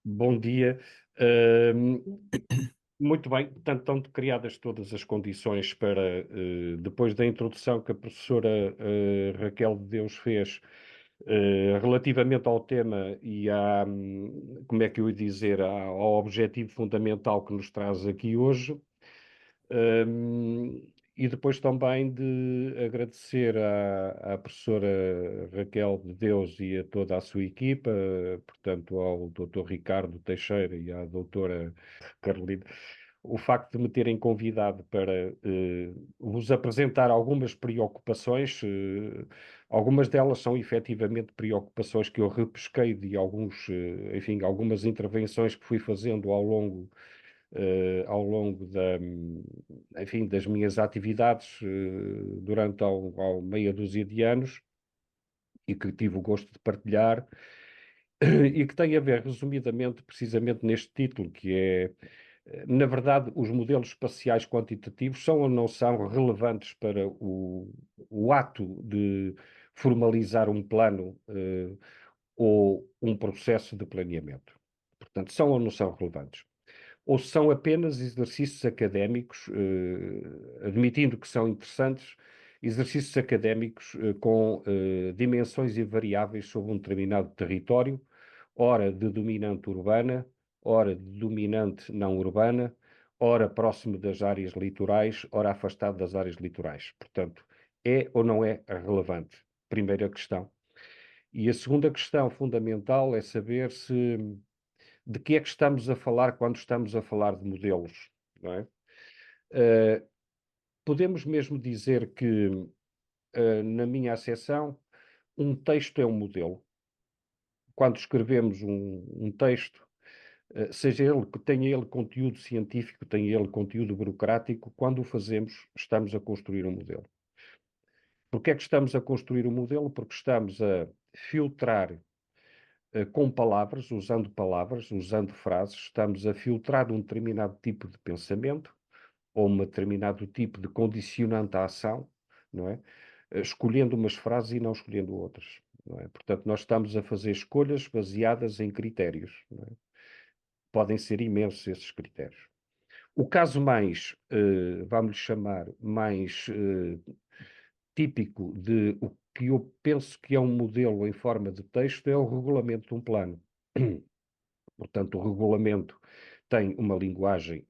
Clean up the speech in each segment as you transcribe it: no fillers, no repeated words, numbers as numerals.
Bom dia. Ahm, Muito bem, portanto, estão criadas todas as condições para, depois da introdução que a professora Raquel de Deus fez, relativamente ao tema e como é que eu ia dizer, ao objetivo fundamental que nos traz aqui hoje. E depois também de agradecer à professora Raquel de Deus e a toda a sua equipa, portanto ao doutor Ricardo Teixeira e à doutora Carolina, o facto de me terem convidado para vos apresentar algumas preocupações. Algumas delas são efetivamente preocupações que eu repesquei de enfim, algumas intervenções que fui fazendo ao longo enfim, das minhas atividades durante ao meia dúzia de anos e que tive o gosto de partilhar e que tem a ver, resumidamente, precisamente neste título, que é, na verdade, os modelos espaciais quantitativos são ou não são relevantes para o ato de formalizar um plano ou um processo de planeamento. Portanto, são ou não são relevantes? Ou são apenas exercícios académicos, admitindo que são interessantes, exercícios académicos com dimensões invariáveis sobre um determinado território, ora de dominante urbana, ora de dominante não urbana, ora próximo das áreas litorais, ora afastado das áreas litorais. Portanto, é ou não é relevante? Primeira questão. E a segunda questão fundamental é saber se de que é que estamos a falar quando estamos a falar de modelos, não é? Eh, Podemos mesmo dizer que, na minha acessão, um texto é um modelo. Quando escrevemos um texto, seja ele que tenha ele conteúdo científico, tenha ele conteúdo burocrático, quando o fazemos, estamos a construir um modelo. Porquê é que estamos a construir um modelo? Porque estamos a filtrar com palavras, usando frases, estamos a filtrar um determinado tipo de pensamento ou um determinado tipo de condicionante à ação, não é? Escolhendo umas frases e não escolhendo outras, não é? Portanto, nós estamos a fazer escolhas baseadas em critérios, não é? Podem ser imensos esses critérios. O caso mais, vamos chamar, mais típico de o que eu penso que é um modelo em forma de texto é o regulamento de um plano. Portanto, o regulamento tem uma linguagem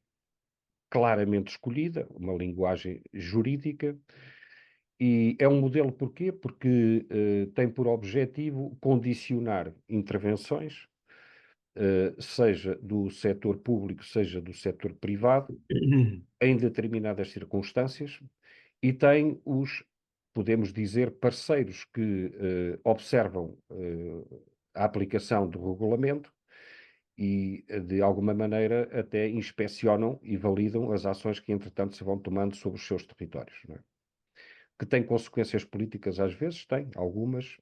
claramente escolhida, uma linguagem jurídica, e é um modelo porquê? Porque tem por objetivo condicionar intervenções, seja do setor público, seja do setor privado, em determinadas circunstâncias, e tem podemos dizer, parceiros que observam a aplicação do regulamento e, de alguma maneira, até inspecionam e validam as ações que, entretanto, se vão tomando sobre os seus territórios, não é? Que tem consequências políticas às vezes, tem algumas,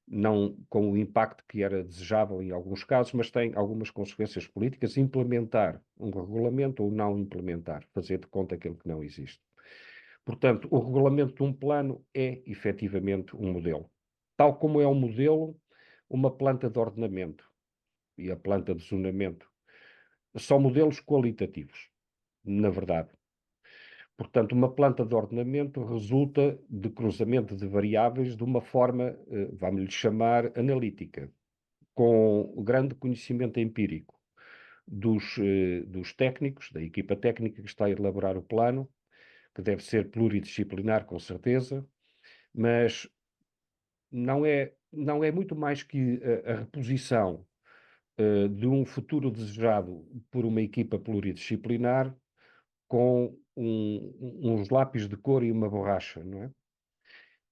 não com o impacto que era desejável em alguns casos, mas tem algumas consequências políticas, implementar um regulamento ou não implementar, fazer de conta aquilo que não existe. Portanto, o regulamento de um plano é efetivamente um modelo. Tal como é um modelo, uma planta de ordenamento e a planta de zonamento são modelos qualitativos, na verdade. Portanto, uma planta de ordenamento resulta de cruzamento de variáveis de uma forma, vamos-lhe chamar, analítica, com grande conhecimento empírico dos técnicos, da equipa técnica que está a elaborar o plano, que deve ser pluridisciplinar, com certeza, mas não é muito mais que a reposição de um futuro desejado por uma equipa pluridisciplinar com uns lápis de cor e uma borracha, não é?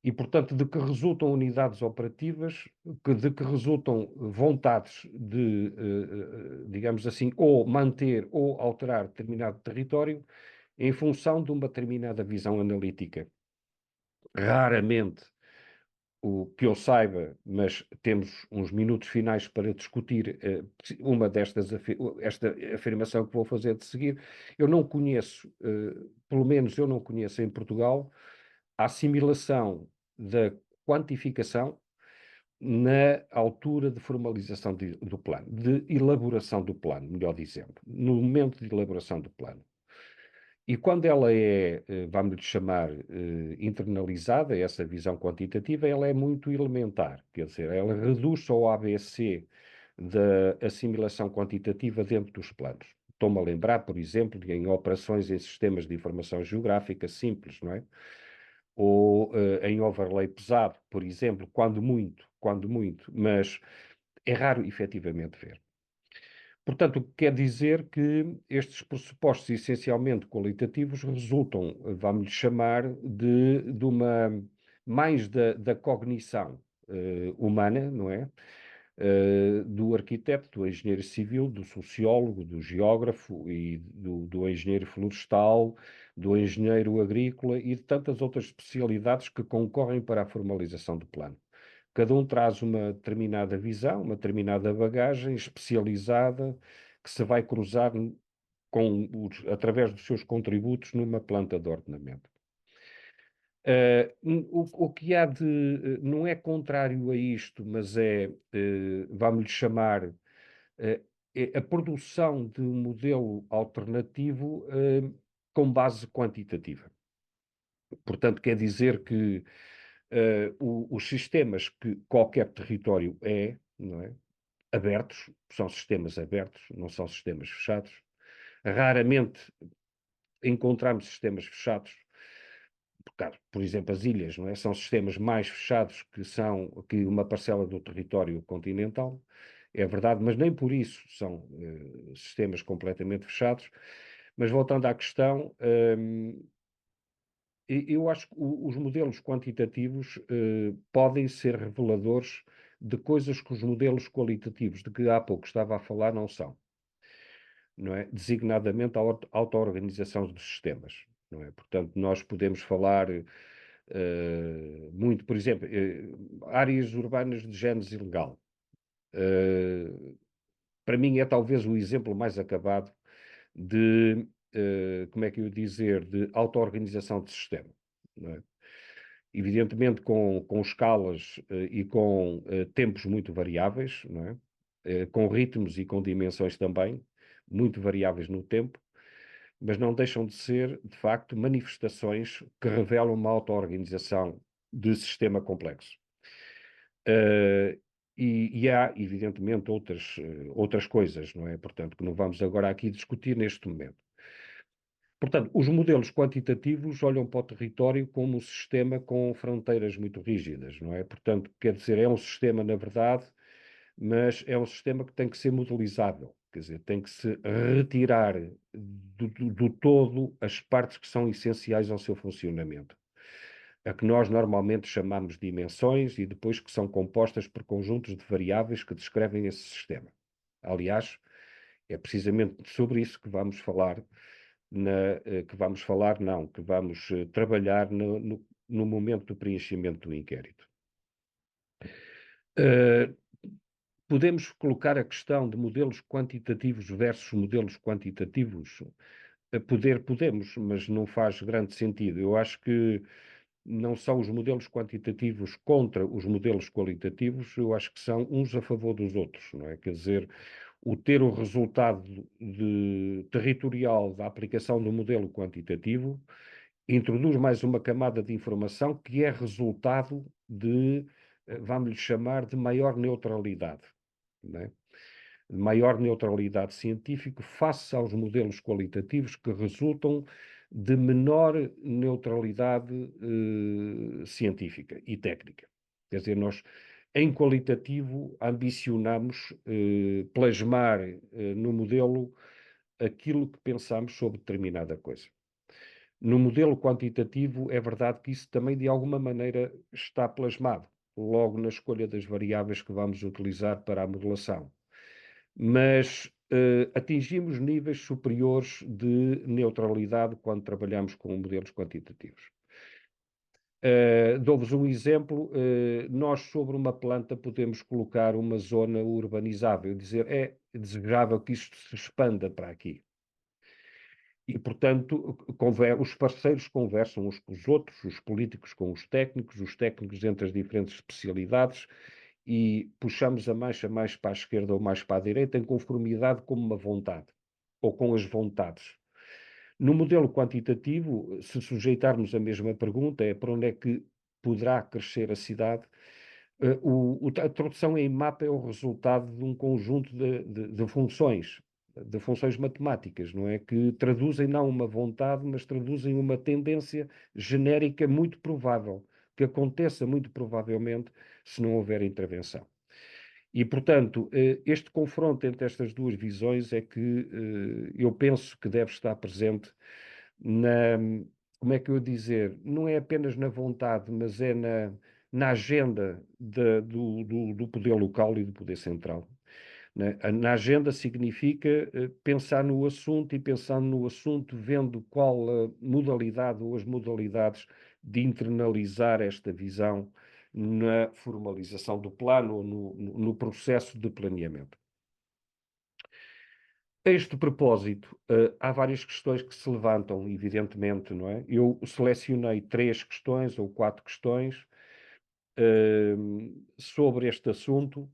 E, portanto, de que resultam unidades operativas, de que resultam vontades de, digamos assim, ou manter ou alterar determinado território em função de uma determinada visão analítica. Raramente, o que eu saiba, mas temos uns minutos finais para discutir esta afirmação que vou fazer de seguir. Eu não conheço, pelo menos eu não conheço em Portugal, a assimilação da quantificação na altura de formalização do plano, de elaboração do plano, melhor dizendo, no momento de elaboração do plano. E quando ela é, vamos-lhe chamar, internalizada, essa visão quantitativa, ela é muito elementar, quer dizer, ela reduz ao ABC da assimilação quantitativa dentro dos planos. Estou-me a lembrar, por exemplo, de em operações em sistemas de informação geográfica simples, não é? Ou em overlay pesado, por exemplo, quando muito, mas é raro efetivamente ver. Portanto, o que quer dizer que estes pressupostos essencialmente qualitativos resultam, vamos chamar, de uma mais da cognição humana, não é? Do arquiteto, do engenheiro civil, do sociólogo, do geógrafo e do engenheiro florestal, do engenheiro agrícola e de tantas outras especialidades que concorrem para a formalização do plano. Cada um traz uma determinada visão, uma determinada bagagem especializada que se vai cruzar através dos seus contributos numa planta de ordenamento. O que há de, não é contrário a isto, mas vamos-lhe chamar, é a produção de um modelo alternativo com base quantitativa. Portanto, quer dizer que os sistemas que qualquer território não é? Abertos, são sistemas abertos, não são sistemas fechados. Raramente encontramos sistemas fechados, por exemplo, as ilhas, não é? São sistemas mais fechados que uma parcela do território continental, é verdade, mas nem por isso são sistemas completamente fechados. Mas voltando à questão, eu acho que os modelos quantitativos podem ser reveladores de coisas que os modelos qualitativos, de que há pouco estava a falar, não são. Não é? Designadamente a auto-organização dos sistemas, não é? Portanto, nós podemos falar muito, por exemplo, áreas urbanas de génese ilegal. Para mim é talvez o exemplo mais acabado de, como é que eu ia dizer, de auto-organização de sistema, não é? Evidentemente com escalas e com tempos muito variáveis, não é? Com ritmos e com dimensões também muito variáveis no tempo, mas não deixam de ser, de facto, manifestações que revelam uma auto-organização de sistema complexo. E há, evidentemente, outras coisas, não é? Portanto, que não vamos agora aqui discutir neste momento. Portanto, os modelos quantitativos olham para o território como um sistema com fronteiras muito rígidas, não é? Portanto, quer dizer, é um sistema, na verdade, mas é um sistema que tem que ser modelizável, quer dizer, tem que se retirar do todo as partes que são essenciais ao seu funcionamento, a que nós normalmente chamamos de dimensões e depois que são compostas por conjuntos de variáveis que descrevem esse sistema. Aliás, é precisamente sobre isso que vamos falar, que vamos trabalhar no momento do preenchimento do inquérito. Uh, Podemos colocar a questão de modelos quantitativos versus modelos quantitativos? Podemos, mas não faz grande sentido. Eu acho que não são os modelos quantitativos contra os modelos qualitativos, eu acho que são uns a favor dos outros, não é? Quer dizer, ter o resultado territorial da aplicação do modelo quantitativo introduz mais uma camada de informação que é resultado vamos lhe chamar, de maior neutralidade, não é? De maior neutralidade científica face aos modelos qualitativos que resultam de menor neutralidade científica e técnica. Quer dizer, nós, em qualitativo, ambicionamos plasmar no modelo aquilo que pensamos sobre determinada coisa. No modelo quantitativo, é verdade que isso também, de alguma maneira, está plasmado, logo na escolha das variáveis que vamos utilizar para a modelação. Mas atingimos níveis superiores de neutralidade quando trabalhamos com modelos quantitativos. Dou-vos um exemplo. Nós, sobre uma planta, podemos colocar uma zona urbanizável, dizer é desejável que isto se expanda para aqui. E, portanto, os parceiros conversam uns com os outros, os políticos com os técnicos entre as diferentes especialidades, e puxamos a mancha mais para a esquerda ou mais para a direita em conformidade com uma vontade, ou com as vontades. No modelo quantitativo, se sujeitarmos a mesma pergunta, é para onde é que poderá crescer a cidade. A tradução em mapa é o resultado de um conjunto de funções matemáticas, não é? Que traduzem não uma vontade, mas traduzem uma tendência genérica muito provável, que aconteça muito provavelmente se não houver intervenção. E, portanto, este confronto entre estas duas visões é que eu penso que deve estar presente na, como é que eu dizer, não é apenas na vontade, mas é na agenda do poder local e do poder central. Né? Na agenda significa pensar no assunto e pensando no assunto, vendo qual a modalidade ou as modalidades de internalizar esta visão na formalização do plano ou no processo de planeamento. A este propósito, há várias questões que se levantam, evidentemente, não é? Eu selecionei 3 questões ou 4 questões sobre este assunto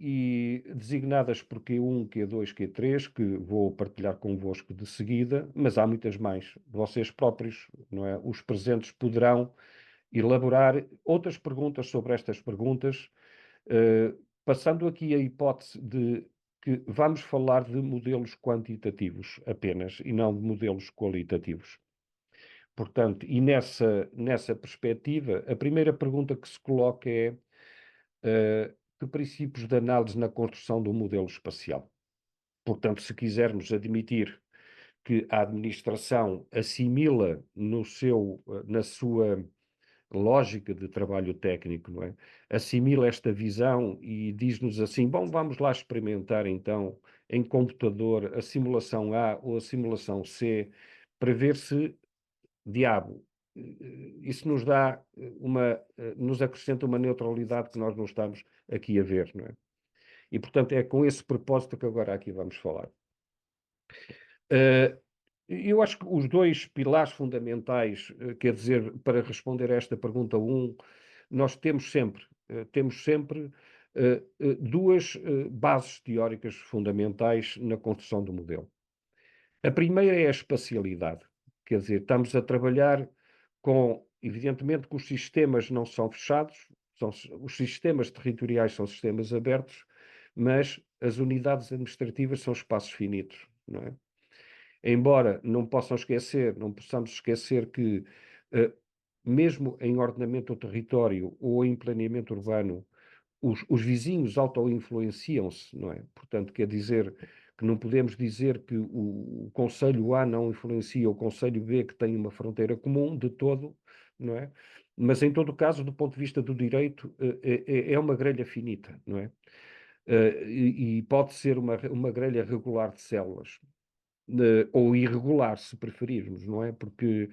e designadas por Q1, Q2, Q3, que vou partilhar convosco de seguida, mas há muitas mais. Vocês próprios, não é? Os presentes poderão elaborar outras perguntas sobre estas perguntas, eh, passando aqui a hipótese de que vamos falar de modelos quantitativos apenas e não de modelos qualitativos. Portanto, e nessa perspectiva, a primeira pergunta que se coloca é que princípios de análise na construção do modelo espacial? Portanto, se quisermos admitir que a administração assimila na sua lógica de trabalho técnico, não é? Assimila esta visão e diz-nos assim: bom, vamos lá experimentar então em computador a simulação A ou a simulação C para ver se, diabo, isso nos dá nos acrescenta uma neutralidade que nós não estamos aqui a ver, não é? E portanto é com esse propósito que agora aqui vamos falar. Uh, eu acho que os dois pilares fundamentais, quer dizer, para responder a esta pergunta nós temos sempre duas bases teóricas fundamentais na construção do modelo. A primeira é a espacialidade, quer dizer, estamos a trabalhar evidentemente que os sistemas não são fechados, os sistemas territoriais são sistemas abertos, mas as unidades administrativas são espaços finitos, não é? Embora não possamos esquecer que, eh, mesmo em ordenamento do território ou em planeamento urbano, os vizinhos auto-influenciam-se, não é? Portanto, quer dizer que não podemos dizer que o Conselho A não influencia o Conselho B, que tem uma fronteira comum, de todo, não é? Mas, em todo o caso, do ponto de vista do direito, é uma grelha finita, não é? E pode ser uma grelha regular de células ou irregular, se preferirmos, não é? Porque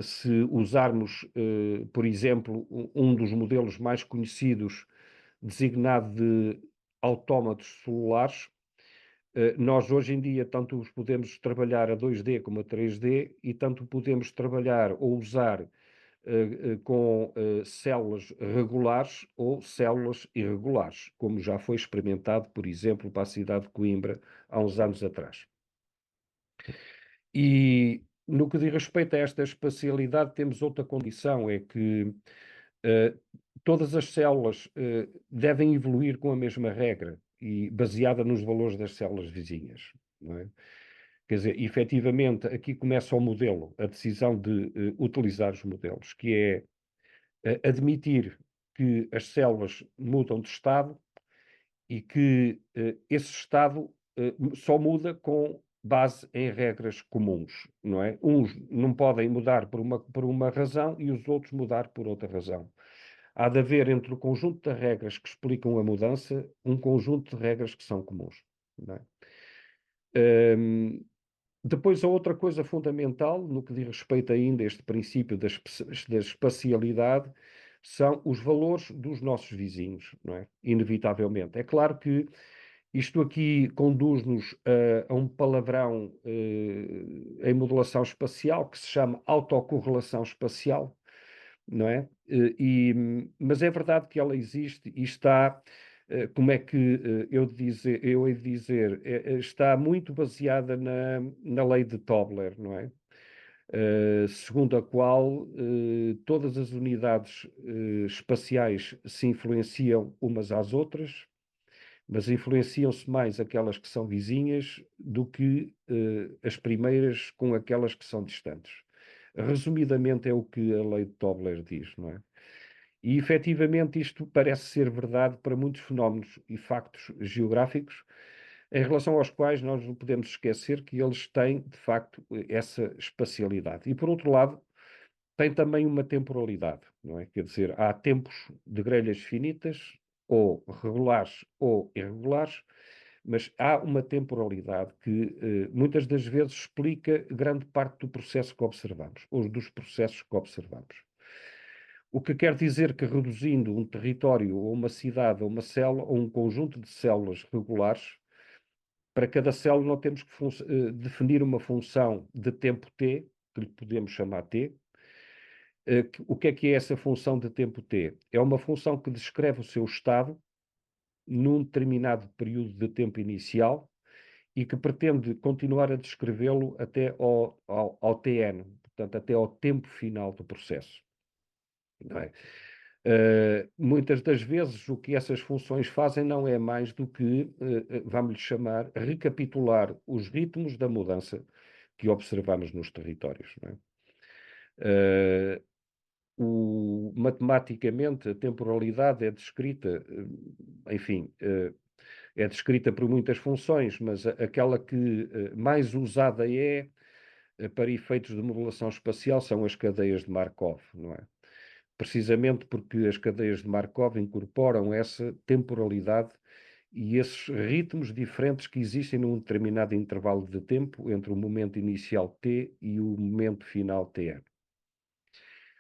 se usarmos, por exemplo, um dos modelos mais conhecidos, designado de autómatos celulares, nós hoje em dia tanto os podemos trabalhar a 2D como a 3D e tanto podemos trabalhar ou usar com células regulares ou células irregulares, como já foi experimentado, por exemplo, para a cidade de Coimbra há uns anos atrás. E no que diz respeito a esta espacialidade, temos outra condição, é que uh, todas as células devem evoluir com a mesma regra e baseada nos valores das células vizinhas, não é? Quer dizer, efetivamente, aqui começa o modelo, a decisão de utilizar os modelos, que é admitir que as células mudam de estado e que esse estado só muda com base em regras comuns, não é? Uns não podem mudar por uma razão e os outros mudar por outra razão. Há de haver entre o conjunto de regras que explicam a mudança um conjunto de regras que são comuns, não é? Depois, a outra coisa fundamental, no que diz respeito ainda a este princípio da espacialidade, são os valores dos nossos vizinhos, não é? Inevitavelmente. É claro que isto aqui conduz-nos a um palavrão em modelação espacial que se chama autocorrelação espacial, não é? Mas é verdade que ela existe e está, como é que eu hei de dizer, está muito baseada na lei de Tobler, não é? Segundo a qual todas as unidades espaciais se influenciam umas às outras, mas influenciam-se mais aquelas que são vizinhas do que as primeiras com aquelas que são distantes. Resumidamente é o que a lei de Tobler diz, não é? E efetivamente isto parece ser verdade para muitos fenómenos e factos geográficos, em relação aos quais nós não podemos esquecer que eles têm, de facto, essa espacialidade. E por outro lado, tem também uma temporalidade, não é? Quer dizer, há tempos de grelhas finitas, ou regulares ou irregulares, mas há uma temporalidade que muitas das vezes explica grande parte do processo que observamos, ou dos processos que observamos. O que quer dizer que reduzindo um território, ou uma cidade, ou uma célula, ou um conjunto de células regulares, para cada célula nós temos que definir uma função de tempo t, que lhe podemos chamar t. O que é essa função de tempo t? É uma função que descreve o seu estado num determinado período de tempo inicial e que pretende continuar a descrevê-lo até ao tn, portanto, até ao tempo final do processo. Não é? Muitas das vezes o que essas funções fazem não é mais do que, vamos-lhe chamar, recapitular os ritmos da mudança que observamos nos territórios. Não é? Matematicamente, a temporalidade é descrita, enfim, é descrita por muitas funções, mas aquela que mais usada é, para efeitos de modelação espacial, são as cadeias de Markov, não é? Precisamente porque as cadeias de Markov incorporam essa temporalidade e esses ritmos diferentes que existem num determinado intervalo de tempo entre o momento inicial t e o momento final tn.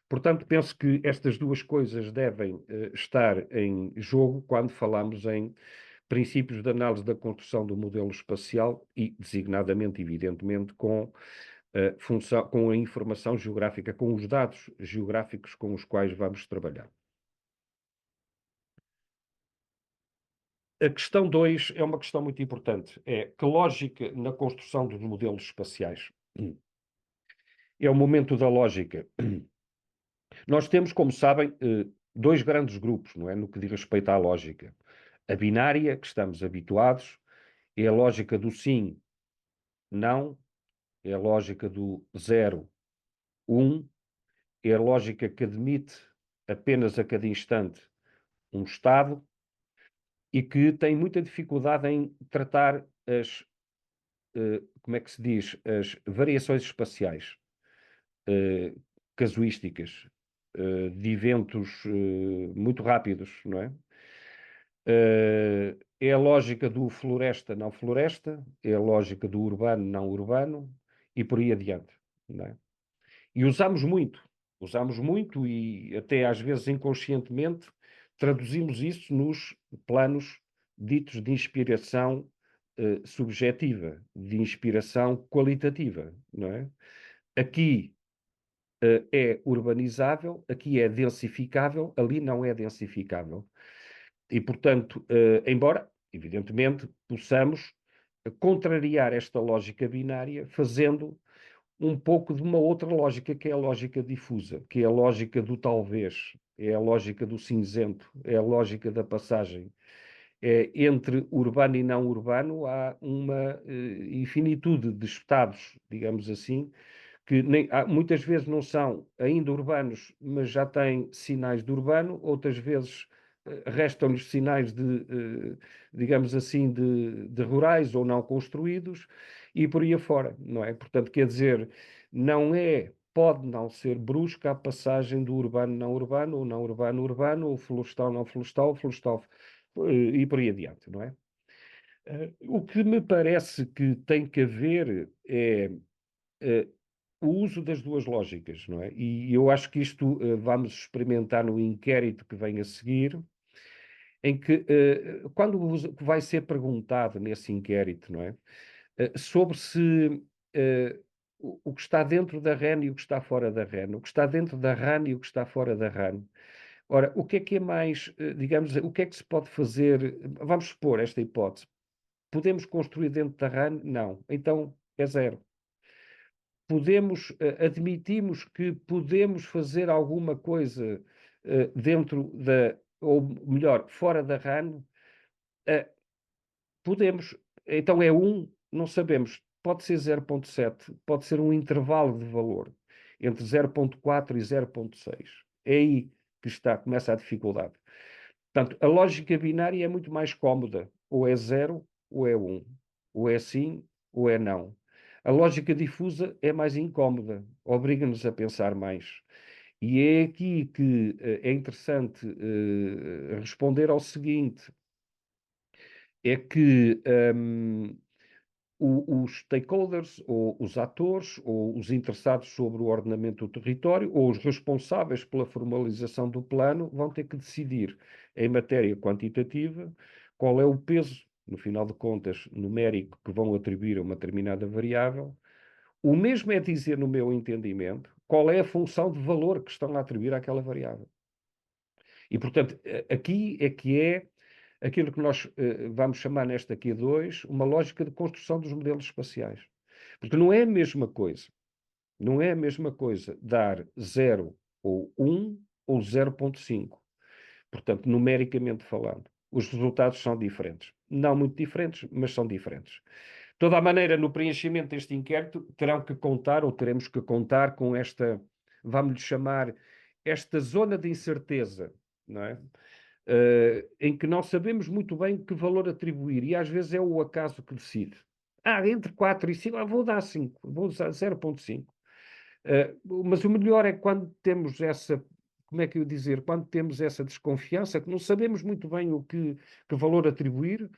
Portanto, penso que estas duas coisas devem estar em jogo quando falamos em princípios de análise da construção do modelo espacial e, designadamente, evidentemente, com a informação geográfica, com os dados geográficos com os quais vamos trabalhar. A questão 2 é uma questão muito importante. É que lógica na construção dos modelos espaciais? É o momento da lógica. Nós temos, como sabem, dois grandes grupos, não é? No que diz respeito à lógica. A binária, que estamos habituados, é a lógica do sim, não, é a lógica do 0, 1, é a lógica que admite apenas a cada instante um estado e que tem muita dificuldade em tratar como é que se diz, as variações espaciais, eh, casuísticas, de eventos muito rápidos, não é? É a lógica do floresta, não floresta, é a lógica do urbano, não urbano, e por aí adiante, não é? E usamos muito e até às vezes inconscientemente traduzimos isso nos planos ditos de inspiração subjetiva, de inspiração qualitativa, não é? Aqui é urbanizável, aqui é densificável, ali não é densificável. E, portanto, embora, evidentemente, possamos contrariar esta lógica binária fazendo um pouco de uma outra lógica, que é a lógica difusa, que é a lógica do talvez, é a lógica do cinzento, é a lógica da passagem. Entre urbano e não urbano há uma infinitude de estados, digamos assim, que muitas vezes não são ainda urbanos, mas já têm sinais de urbano, outras vezes restam-lhes sinais digamos assim, de rurais ou não construídos, e por aí afora, não é? Portanto, quer dizer, pode não ser brusca a passagem do urbano não urbano, ou não urbano urbano, ou florestal não florestal, florestal e por aí adiante, não é? O que me parece que tem que haver é eh, o uso das duas lógicas, não é? E eu acho que isto vamos experimentar no inquérito que vem a seguir, em que, quando vai ser perguntado nesse inquérito, não é? Sobre se o que está dentro da RAN e o que está fora da RAN, o que está dentro da RAN e o que está fora da RAN. Ora, o que é mais, digamos, o que é que se pode fazer? Vamos supor esta hipótese. Podemos construir dentro da RAN? Não. Então é zero. Admitimos que podemos fazer alguma coisa dentro da, ou melhor, fora da RAN? Uh, Podemos. Então é um, não sabemos. Pode ser 0,7, pode ser um intervalo de valor entre 0,4 e 0,6. É aí que começa a dificuldade. Portanto, a lógica binária é muito mais cómoda. Ou é zero, ou é um. Ou é sim, ou é não. A lógica difusa é mais incómoda, obriga-nos a pensar mais. E é aqui que é interessante responder ao seguinte: é que os stakeholders, ou os atores, ou os interessados sobre o ordenamento do território, ou os responsáveis pela formalização do plano, vão ter que decidir, em matéria quantitativa, qual é o peso, no final de contas, numérico, que vão atribuir a uma determinada variável. O mesmo é dizer, no meu entendimento, qual é a função de valor que estão a atribuir àquela variável. E, portanto, aqui é que é aquilo que nós vamos chamar nesta Q2 uma lógica de construção dos modelos espaciais. Porque não é a mesma coisa, não é a mesma coisa dar 0 ou 1 ou 0,5. Portanto, numericamente falando, os resultados são diferentes. Não muito diferentes, mas são diferentes. De toda a maneira, no preenchimento deste inquérito, terão que contar, ou teremos que contar com esta, vamos-lhe chamar, esta zona de incerteza, não é? Em que não sabemos muito bem que valor atribuir, e às vezes é o acaso que decide. Entre 4 e 5, vou dar 5, vou usar 0,5. Mas o melhor é quando temos essa, como é que eu dizer, quando temos essa desconfiança, que não sabemos muito bem que valor atribuir,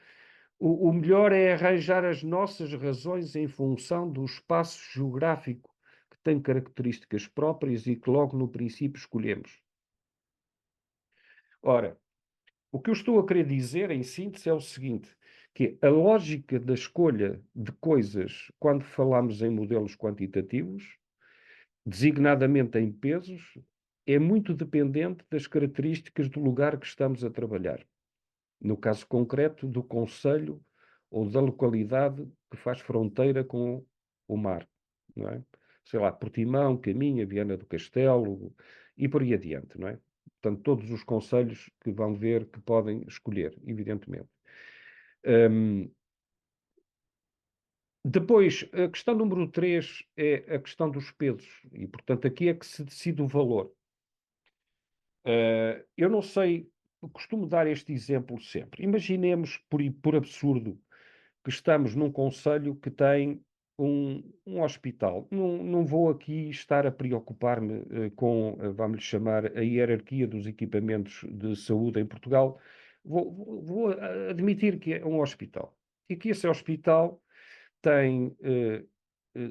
o melhor é arranjar as nossas razões em função do espaço geográfico que tem características próprias e que logo no princípio escolhemos. Ora, o que eu estou a querer dizer, em síntese, é o seguinte, que a lógica da escolha de coisas, quando falamos em modelos quantitativos, designadamente em pesos, é muito dependente das características do lugar que estamos a trabalhar. No caso concreto, do concelho ou da localidade que faz fronteira com o mar, não é? Sei lá, Portimão, Caminha, Viana do Castelo e por aí adiante, não é? Portanto, todos os concelhos que vão ver que podem escolher, evidentemente. Depois, a questão número 3 é a questão dos pesos, e portanto aqui é que se decide o valor. Eu não sei, costumo dar este exemplo sempre. Imaginemos, por absurdo, que estamos num concelho que tem um hospital. Não vou aqui estar a preocupar-me com, vamos lhe chamar, a hierarquia dos equipamentos de saúde em Portugal. Vou admitir que é um hospital. E que esse hospital tem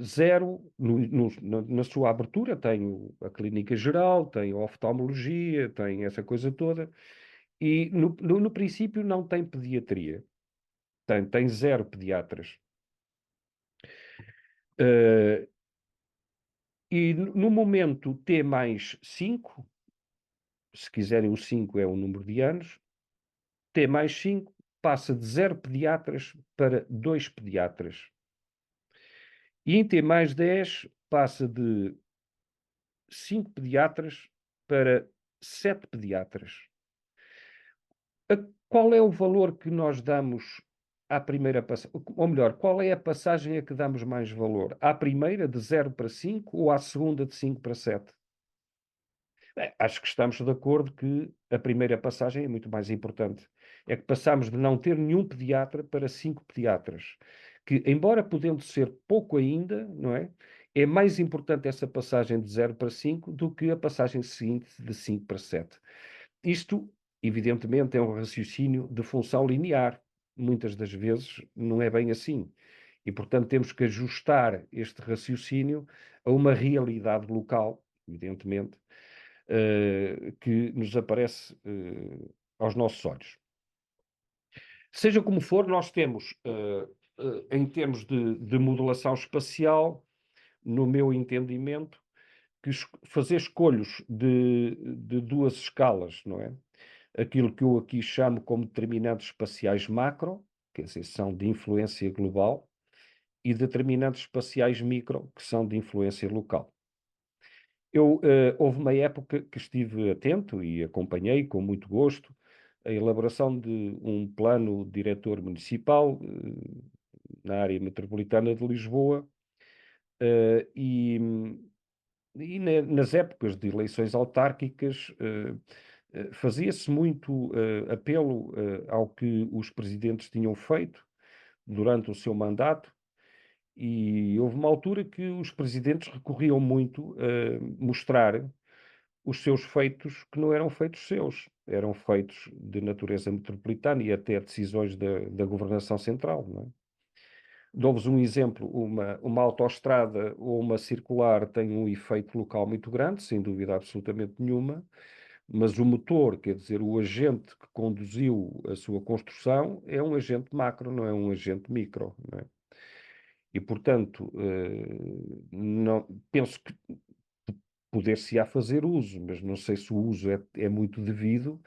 zero na sua abertura, tem a clínica geral, tem a oftalmologia, tem essa coisa toda, e no princípio não tem pediatria, tem zero pediatras. Uh, e no momento T mais 5, se quiserem o 5 é o número de anos, T mais 5 passa de 0 pediatras para 2 pediatras. E em T mais 10 passa de 5 pediatras para 7 pediatras. Qual é o valor que nós damos à primeira passagem? Ou melhor, qual é a passagem a que damos mais valor? À primeira, de 0 para 5, ou à segunda, de 5 para 7? Acho que estamos de acordo que a primeira passagem é muito mais importante. É que passamos de não ter nenhum pediatra para 5 pediatras, que, embora podendo ser pouco ainda, não é? É mais importante essa passagem de 0 para 5 do que a passagem seguinte de 5 para 7. Isto, evidentemente, é um raciocínio de função linear. Muitas das vezes não é bem assim. E, portanto, temos que ajustar este raciocínio a uma realidade local, evidentemente, que nos aparece aos nossos olhos. Seja como for, nós temos, em termos de modelação espacial, no meu entendimento, que fazer escolhas de duas escalas, não é? Aquilo que eu aqui chamo como determinantes espaciais macro, quer dizer, são de influência global, e determinantes espaciais micro, que são de influência local. Houve uma época que estive atento e acompanhei com muito gosto a elaboração de um plano diretor municipal, na área metropolitana de Lisboa, eh, e, nas épocas de eleições autárquicas, fazia-se muito apelo ao que os presidentes tinham feito durante o seu mandato, e houve uma altura que os presidentes recorriam muito a mostrar os seus feitos, que não eram feitos seus, eram feitos de natureza metropolitana e até decisões da governação central, não é? Dou-vos um exemplo: uma autoestrada ou uma circular tem um efeito local muito grande, sem dúvida absolutamente nenhuma, mas o motor, quer dizer, o agente que conduziu a sua construção, é um agente macro, não é um agente micro, não é? E, portanto, não, penso que poder-se-á fazer uso, mas não sei se o uso é muito devido,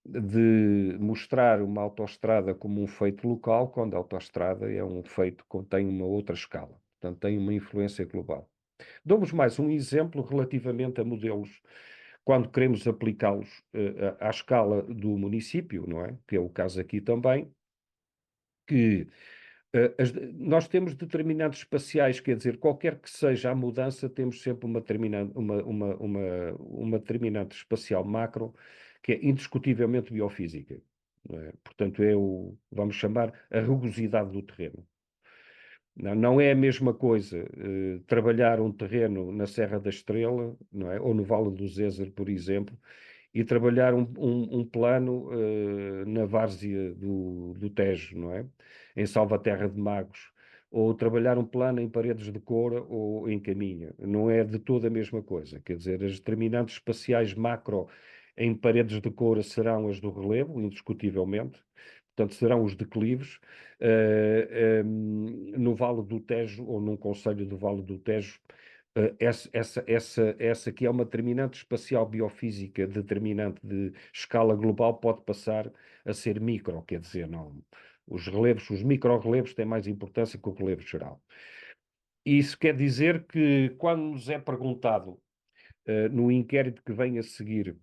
de mostrar uma autoestrada como um feito local, quando a autoestrada é um feito que tem uma outra escala, portanto, tem uma influência global. Dou-vos mais um exemplo relativamente a modelos, quando queremos aplicá-los à escala do município, não é? Que é o caso aqui também, que nós temos determinantes espaciais, quer dizer, qualquer que seja a mudança, temos sempre uma determinante espacial macro, que é indiscutivelmente biofísica, não é? Portanto, vamos chamar, a rugosidade do terreno. Não, não é a mesma coisa trabalhar um terreno na Serra da Estrela, não é? Ou no Vale do Zézer, por exemplo, e trabalhar um plano na várzea do Tejo, não é? Em Salvaterra de Magos, ou trabalhar um plano em Paredes de Coura ou em Caminha. Não é de toda a mesma coisa. Quer dizer, as determinantes espaciais macro em Paredes de Coura serão as do relevo, indiscutivelmente. Portanto, serão os declives. No Vale do Tejo, ou num concelho do Vale do Tejo, essa que é uma determinante espacial biofísica, determinante de escala global, pode passar a ser micro, quer dizer, não, os relevos, os micro-relevos têm mais importância que o relevo geral. Isso quer dizer que quando nos é perguntado, no inquérito que vem a seguir,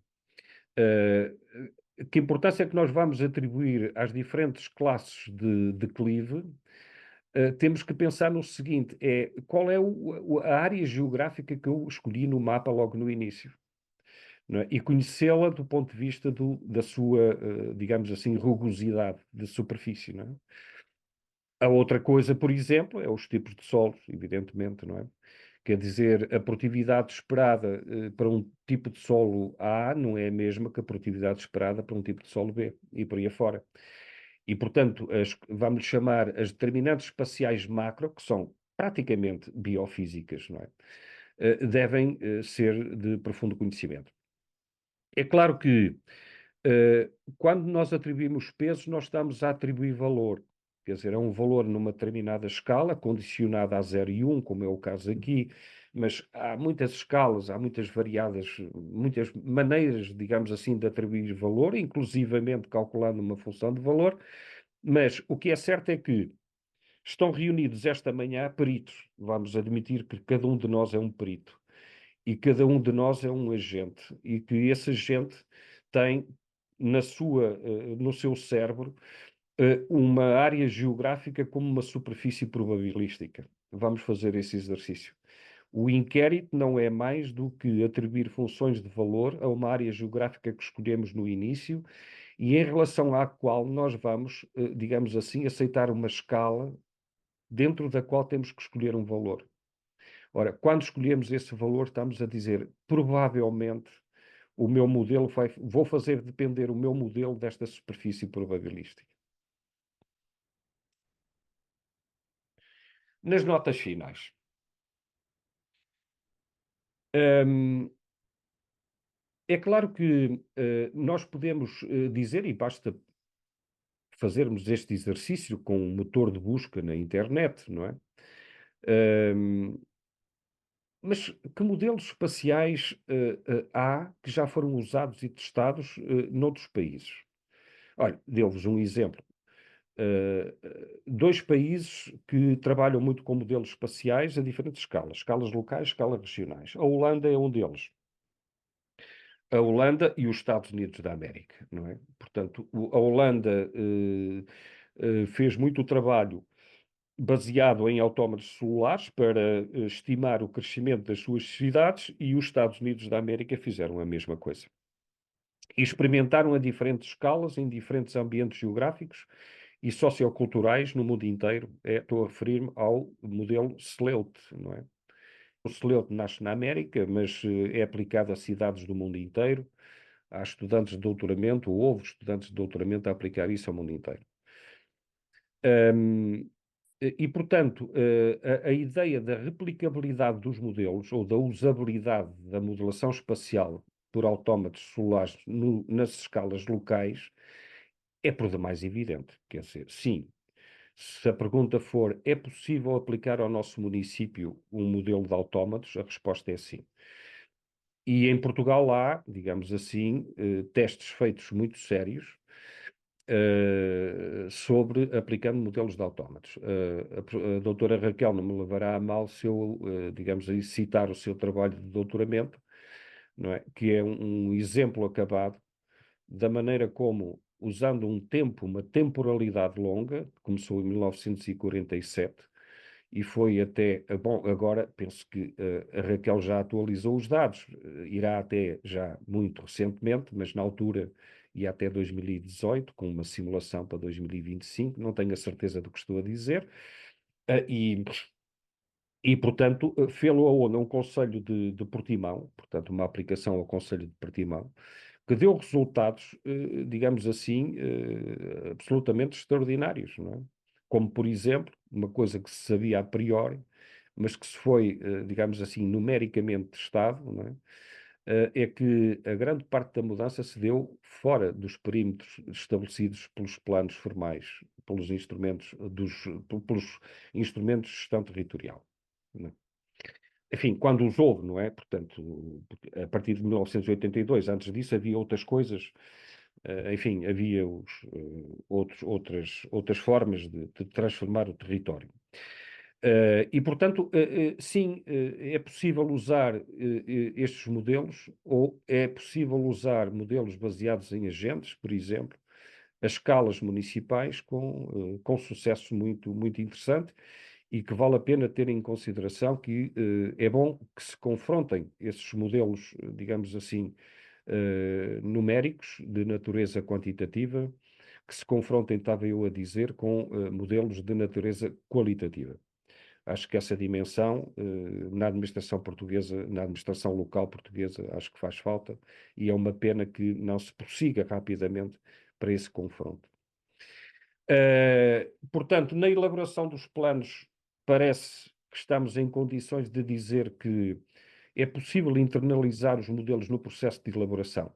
que importância é que nós vamos atribuir às diferentes classes de declive, temos que pensar no seguinte: qual é a área geográfica que eu escolhi no mapa logo no início, não é? E conhecê-la do ponto de vista da sua, digamos assim, rugosidade de superfície, não é? A outra coisa, por exemplo, é os tipos de solos, evidentemente, não é? Quer dizer, a produtividade esperada para um tipo de solo A não é a mesma que a produtividade esperada para um tipo de solo B, e por aí afora. E, portanto, vamos chamar as determinantes espaciais macro, que são praticamente biofísicas, não é? Devem ser de profundo conhecimento. É claro que quando nós atribuímos pesos, nós estamos a atribuir valor. Quer dizer, é um valor numa determinada escala, condicionada a 0 e 1, como é o caso aqui, mas há muitas escalas, há muitas variadas, muitas maneiras, digamos assim, de atribuir valor, inclusivamente calculando uma função de valor, mas o que é certo é que estão reunidos esta manhã peritos. Vamos admitir que cada um de nós é um perito e cada um de nós é um agente, e que esse agente tem no seu cérebro uma área geográfica como uma superfície probabilística. Vamos fazer esse exercício. O inquérito não é mais do que atribuir funções de valor a uma área geográfica que escolhemos no início e em relação à qual nós vamos, digamos assim, aceitar uma escala dentro da qual temos que escolher um valor. Ora, quando escolhemos esse valor, estamos a dizer, provavelmente, vou fazer depender o meu modelo desta superfície probabilística. Nas notas finais, hum, é claro que nós podemos dizer, e basta fazermos este exercício com um motor de busca na internet, não é? Mas que modelos espaciais há que já foram usados e testados noutros países? Olha, deu-vos um exemplo. Dois países que trabalham muito com modelos espaciais a diferentes escalas, escalas locais, escalas regionais. A Holanda é um deles. A Holanda e os Estados Unidos da América, não é? Portanto, a Holanda fez muito trabalho baseado em autómatos celulares para estimar o crescimento das suas cidades e os Estados Unidos da América fizeram a mesma coisa. E experimentaram a diferentes escalas, em diferentes ambientes geográficos e socioculturais no mundo inteiro. Estou a referir-me ao modelo Sleuth, não é? O Sleuth nasce na América, mas é aplicado a cidades do mundo inteiro. Há estudantes de doutoramento, ou houve estudantes de doutoramento a aplicar isso ao mundo inteiro. Um, portanto, a ideia da replicabilidade dos modelos ou da usabilidade da modelação espacial por autómatos solares nas escalas locais é por demais evidente. Quer dizer, sim, se a pergunta for, é possível aplicar ao nosso município um modelo de autómatos? A resposta é sim. E em Portugal há, digamos assim, testes feitos muito sérios sobre aplicando modelos de autómatos. A doutora Raquel não me levará a mal se eu, digamos aí, citar o seu trabalho de doutoramento, não é? Que é um exemplo acabado da maneira como, usando um tempo, uma temporalidade longa, começou em 1947, e foi até, bom, agora penso que a Raquel já atualizou os dados, irá até já muito recentemente, mas na altura ia até 2018, com uma simulação para 2025, não tenho a certeza do que estou a dizer, e portanto, fê-lo aonde? Um Conselho de Portimão, portanto, uma aplicação ao Conselho de Portimão, que deu resultados, digamos assim, absolutamente extraordinários, não é? Como, por exemplo, uma coisa que se sabia a priori, mas que se foi, digamos assim, numericamente testado, não é? É que a grande parte da mudança se deu fora dos perímetros estabelecidos pelos planos formais, pelos instrumentos de gestão territorial, não é? Enfim, quando os houve, não é? Portanto, a partir de 1982, antes disso havia outras coisas, enfim, havia outras formas de transformar o território. Portanto, sim, é possível usar estes modelos, ou é possível usar modelos baseados em agentes, por exemplo, a escalas municipais com sucesso muito, muito interessante e que vale a pena ter em consideração que é bom que se confrontem esses modelos, digamos assim, numéricos de natureza quantitativa, que se confrontem, estava eu a dizer, com modelos de natureza qualitativa. Acho que essa dimensão, na administração portuguesa, na administração local portuguesa, acho que faz falta e é uma pena que não se prossiga rapidamente para esse confronto. Portanto, na elaboração dos planos, parece que estamos em condições de dizer que é possível internalizar os modelos no processo de elaboração,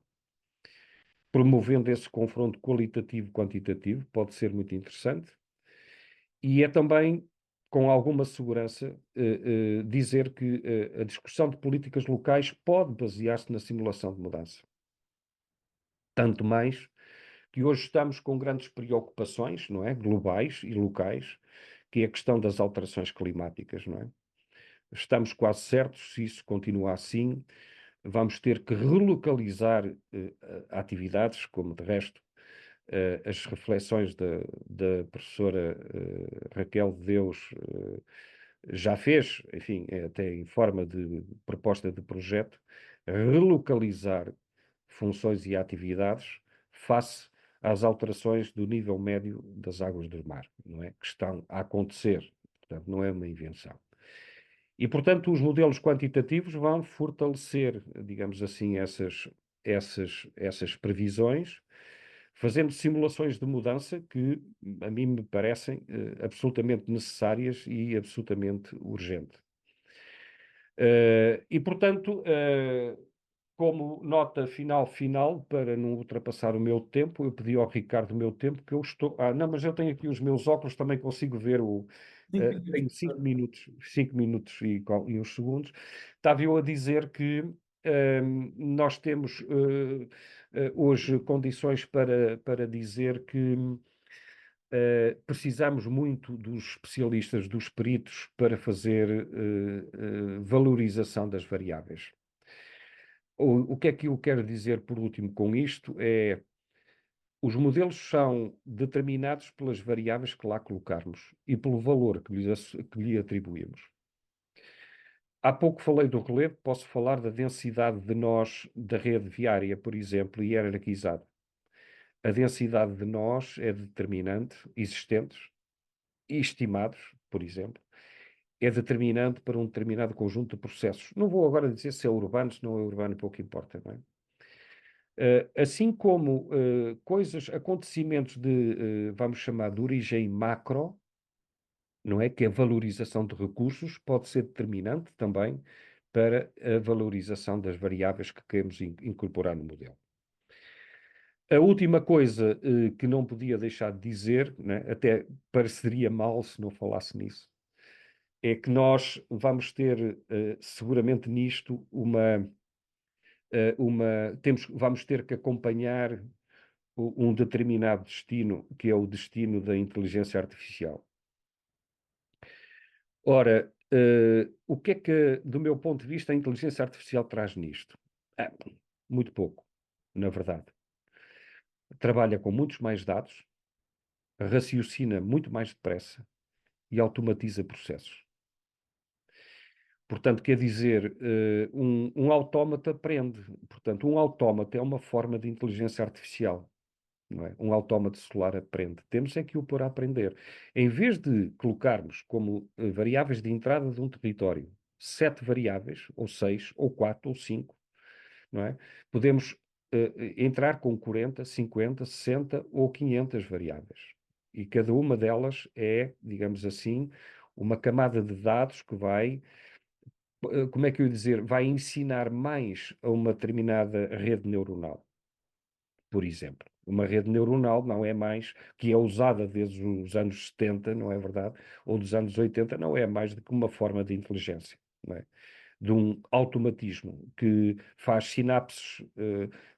promovendo esse confronto qualitativo-quantitativo, pode ser muito interessante. E é também, com alguma segurança, dizer que a discussão de políticas locais pode basear-se na simulação de mudança. Tanto mais que hoje estamos com grandes preocupações, não é? Globais e locais, que é a questão das alterações climáticas, não é? Estamos quase certos, se isso continuar assim, vamos ter que relocalizar atividades, como de resto as reflexões da professora Raquel de Deus já fez, enfim, até em forma de proposta de projeto, relocalizar funções e atividades face às alterações do nível médio das águas do mar, não é? Que estão a acontecer. Portanto, não é uma invenção. E, portanto, os modelos quantitativos vão fortalecer, digamos assim, essas previsões, fazendo simulações de mudança que a mim me parecem absolutamente necessárias e absolutamente urgentes. Portanto, como nota final, para não ultrapassar o meu tempo, eu pedi ao Ricardo o meu tempo, que eu estou. Ah, não, mas eu tenho aqui os meus óculos, também consigo ver o. 5 minutos. Tenho 5 minutos e uns segundos. Estava eu a dizer que nós temos hoje condições para dizer que precisamos muito dos especialistas, dos peritos, para fazer valorização das variáveis. O que é que eu quero dizer por último com isto é os modelos são determinados pelas variáveis que lá colocarmos e pelo valor que lhe atribuímos. Há pouco falei do relevo, posso falar da densidade de nós da rede viária, por exemplo, e hierarquizada. A densidade de nós é determinante, existentes e estimados, por exemplo, é determinante para um determinado conjunto de processos. Não vou agora dizer se é urbano, se não é urbano, pouco importa, não é? Assim como coisas, acontecimentos de, vamos chamar, de origem macro, não é? Que a valorização de recursos pode ser determinante também para a valorização das variáveis que queremos incorporar no modelo. A última coisa que não podia deixar de dizer, né, até pareceria mal se não falasse nisso, é que nós vamos ter seguramente nisto vamos ter que acompanhar um determinado destino, que é o destino da inteligência artificial. Ora, o que é que, do meu ponto de vista, a inteligência artificial traz nisto? Ah, muito pouco, na verdade. Trabalha com muitos mais dados, raciocina muito mais depressa e automatiza processos. Portanto, quer dizer, um autómata aprende. Portanto, um autómata é uma forma de inteligência artificial. Não é? Um autómata solar aprende. Temos é que o pôr a aprender. Em vez de colocarmos como variáveis de entrada de um território 7 variáveis, ou 6, ou 4, ou 5, não é? Podemos entrar com 40, 50, 60 ou 500 variáveis. E cada uma delas é, digamos assim, uma camada de dados que vai, como é que eu ia dizer, vai ensinar mais a uma determinada rede neuronal, por exemplo. Uma rede neuronal não é mais, que é usada desde os anos 70, não é verdade? Ou dos anos 80, não é mais do que uma forma de inteligência, não é? De um automatismo que faz sinapses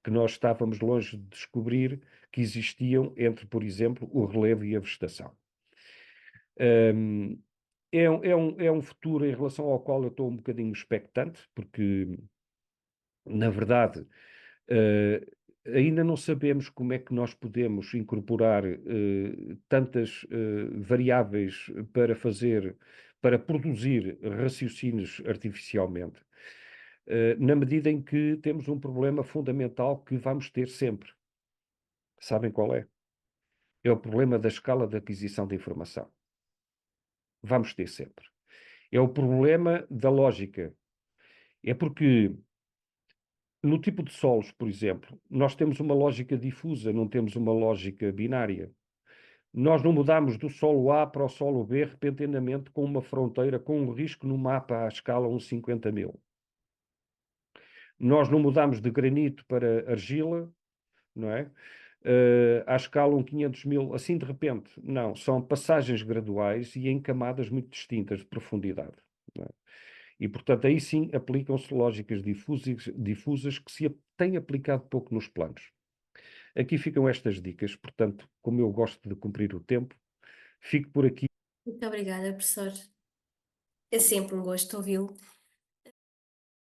que nós estávamos longe de descobrir que existiam entre, por exemplo, o relevo e a vegetação. Um, é um futuro em relação ao qual eu estou um bocadinho expectante, porque, na verdade, ainda não sabemos como é que nós podemos incorporar tantas variáveis para produzir raciocínios artificialmente, na medida em que temos um problema fundamental que vamos ter sempre. Sabem qual é? É o problema da escala de aquisição de informação. Vamos ter sempre. É o problema da lógica. É porque no tipo de solos, por exemplo, nós temos uma lógica difusa, não temos uma lógica binária. Nós não mudamos do solo A para o solo B repentinamente com uma fronteira, com um risco no mapa à escala uns 50.000. Nós não mudamos de granito para argila, não é? À escala um 500.000, assim de repente. Não, são passagens graduais e em camadas muito distintas de profundidade. Não é? E, portanto, aí sim aplicam-se lógicas difusas que se têm aplicado pouco nos planos. Aqui ficam estas dicas, portanto, como eu gosto de cumprir o tempo, fico por aqui. Muito obrigada, professor. É sempre um gosto ouvi-lo.